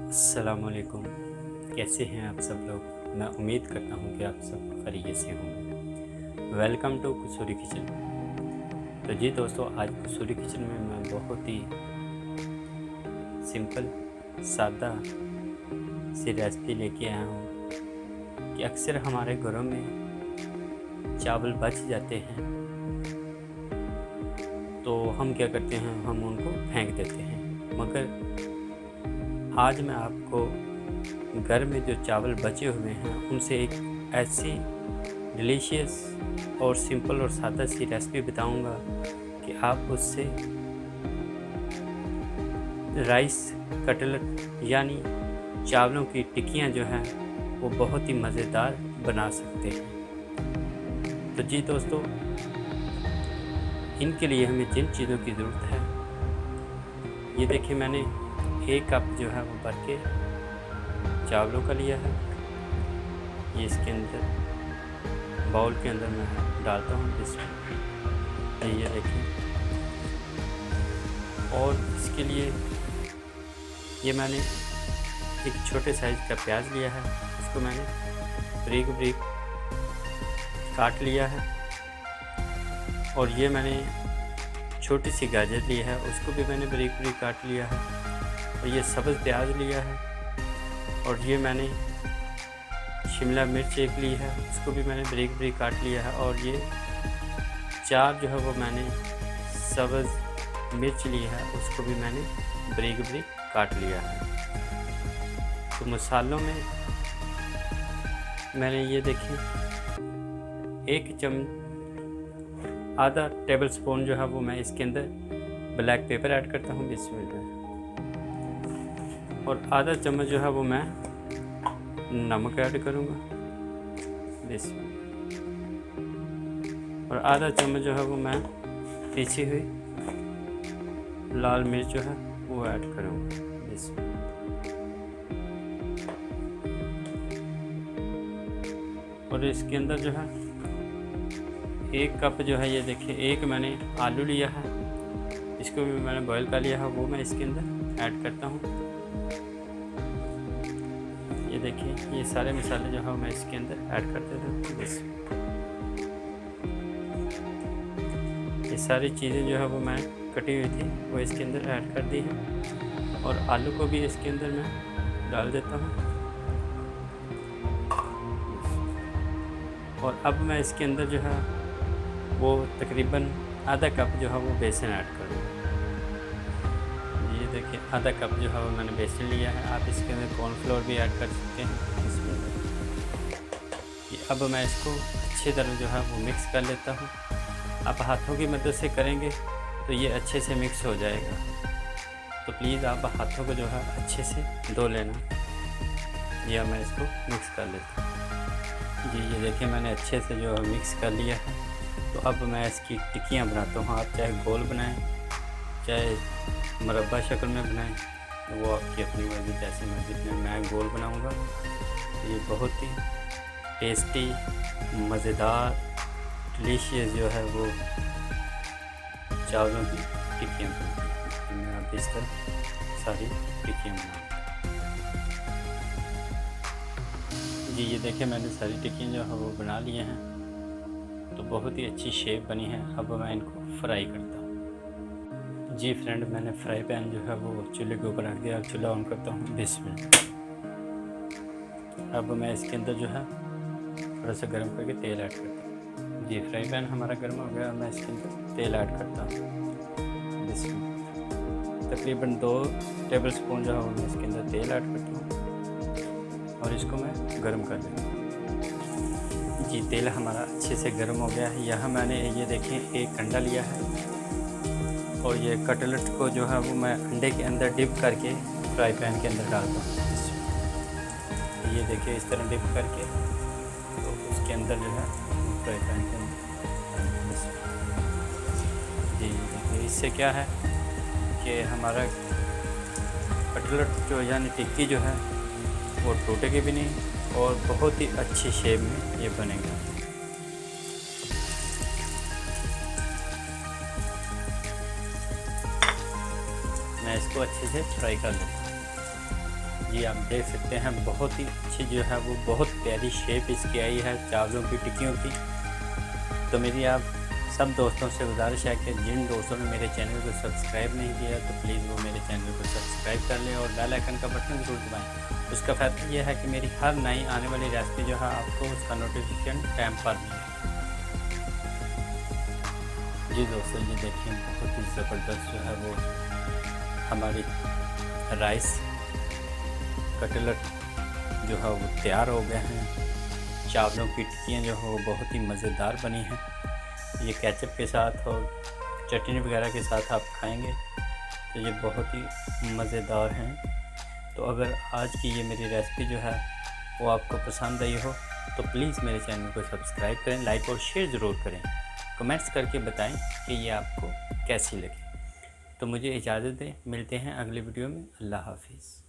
अस्सलामुअलैकुम। कैसे हैं आप सब लोग। मैं उम्मीद करता हूँ कि आप सब खैरियत से होंगे। Welcome to Kasuri kitchen. तो जी दोस्तों, आज कसूरी किचन में मैं बहुत ही सिंपल सादा सी रेसिपी लेके आया हूँ कि अक्सर हमारे घरों में चावल बच जाते हैं तो हम क्या करते हैं, हम उनको फेंक देते हैं। मगर आज मैं आपको घर में जो चावल बचे हुए हैं उनसे एक ऐसी डिलीशियस और सिंपल और सादा सी रेसिपी बताऊंगा कि आप उससे राइस कटलेट यानी चावलों की टिक्कियां जो हैं वो बहुत ही मज़ेदार बना सकते हैं। तो जी दोस्तों, इनके लिए हमें जिन चीज़ों की ज़रूरत है, ये देखिए मैंने 1 कप जो है वो भर के चावलों का लिया है। ये इसके अंदर बाउल के अंदर मैं डालता हूँ इसमें, ये देखिए। और इसके लिए ये मैंने एक छोटे साइज़ का प्याज लिया है, उसको मैंने बारीक बारीक काट लिया है। और ये मैंने छोटी सी गाजर ली है, उसको भी मैंने बारीक बारीक काट लिया है। और ये सब्ज़ प्याज लिया है। और ये मैंने शिमला मिर्च एक ली है, उसको भी मैंने बारीक बारीक काट लिया है। और ये 4 जो है वो मैंने सब्ज़ मिर्च ली है, उसको भी मैंने बारीक बारीक काट लिया है। तो मसालों में मैंने ये देखिए 1 टेबल स्पून जो है वो मैं इसके अंदर ब्लैक पेपर ऐड करता हूँ बिस्मिल्लाह। और आधा चम्मच जो है वो मैं नमक ऐड करूँगा बिस्मिल्लाह। और आधा चम्मच जो है वो मैं पीसी हुई लाल मिर्च जो है वो ऐड करूँगा बिस्मिल्लाह। और इसके अंदर जो है 1 कप जो है, ये देखिए 1 मैंने आलू लिया है, इसको भी मैंने बॉईल कर लिया है, वो मैं इसके अंदर ऐड करता हूँ। ये देखिए ये सारे मसाले जो है मैं इसके अंदर ऐड कर देता हूँ बस। ये सारी चीज़ें जो है वो मैं कटी हुई थी वो इसके अंदर ऐड कर दी हैं। और आलू को भी इसके अंदर मैं डाल देता हूँ। और अब मैं इसके अंदर जो है वो तकरीबन आधा कप जो है वो बेसन ऐड करूँगा। ये देखिए आधा कप जो है वो मैंने बेसन लिया है। आप इसके अंदर कॉर्नफ्लोर भी ऐड कर सकते हैं इसमें। ये अब मैं इसको अच्छी तरह जो है वो मिक्स कर लेता हूँ। आप हाथों की मदद से करेंगे तो ये अच्छे से मिक्स हो जाएगा। तो प्लीज़ आप हाथों को जो है अच्छे से धो लेना। या मैं इसको मिक्स कर लेता हूँ। जी ये देखिए मैंने अच्छे से जो है मिक्स कर लिया है। तो अब मैं इसकी टिक्कियाँ बनाता हूँ। आप चाहे गोल बनाएं, चाहे मुरब्बा शक्ल में बनाएं, तो वो आपकी अपनी मर्ज़ी, जैसी मर्ज़ी बनाएं। मैं गोल बनाऊँगा। तो ये बहुत ही टेस्टी, मज़ेदार, डिलीशियस जो है वो चावलों की टिक्कियाँ बनती हैं। मैं आप इस तरह सारी टिक्कियाँ बनाऊँगा। जी ये देखिए मैंने सारी टिक्कियाँ जो है वो बना लिए हैं। तो बहुत ही अच्छी शेप बनी है। अब मैं इनको फ्राई करता हूँ। जी फ्रेंड, मैंने फ्राई पैन जो है वो चूल्हे के ऊपर रख दिया। चूल्हा ऑन करता हूँ बिस्मिल्लाह। अब मैं इसके अंदर जो है थोड़ा सा गर्म करके तेल ऐड करता हूँ। जी फ्राई पैन हमारा गर्म हो गया। मैं इसके अंदर तेल ऐड करता हूँ बिस्मिल्लाह। तकरीबन 2 टेबल स्पून जो है वो मैं इसके अंदर तेल ऐड करता हूँ और इसको मैं गर्म कर देता हूँ। जी तेल हमारा अच्छे से गर्म हो गया है। यहाँ मैंने ये देखिए 1 अंडा लिया है। और ये कटलेट को जो है वो मैं अंडे के अंदर डिप करके फ्राई पैन के अंदर डालता हूँ। ये देखिए इस तरह डिप करके, तो उसके अंदर जो है फ्राई पैन के अंदर। जी देखिए इससे क्या है कि हमारा कटलेट जो यानी टिक्की जो है वो टूटेगी भी नहीं और बहुत ही अच्छी शेप में ये बनेगा। मैं इसको अच्छे से फ्राई कर लेता हूँ। जी आप देख सकते हैं बहुत ही अच्छी जो है वो बहुत प्यारी शेप इसकी आई है चावलों की टिक्कियों की। तो मेरी आप सब दोस्तों से गुजारिश है कि जिन दोस्तों ने मेरे चैनल को सब्सक्राइब नहीं किया तो प्लीज़ वो मेरे चैनल को सब्सक्राइब कर लें और बेल आइकन का बटन ज़रूर दबाएं। उसका फ़ायदा यह है कि मेरी हर नई आने वाली रेसिपी जो है आपको उसका नोटिफिकेशन टाइम पर मिले। जी दोस्तों ये देखिए बहुत ही ज़बरदस्त जो है वो हमारी राइस कटलेट जो है वो तैयार हो गए हैं। चावलों की टिक्कियाँ जो है वो बहुत ही मज़ेदार बनी हैं। ये केचप के साथ और चटनी वगैरह के साथ आप खाएंगे तो ये बहुत ही मज़ेदार हैं। तो अगर आज की ये मेरी रेसिपी जो है वो आपको पसंद आई हो तो प्लीज़ मेरे चैनल को सब्सक्राइब करें, लाइक और शेयर ज़रूर करें। कमेंट्स करके बताएं कि ये आपको कैसी लगी। तो मुझे इजाज़त दें, मिलते हैं अगली वीडियो में। अल्लाह हाफिज़।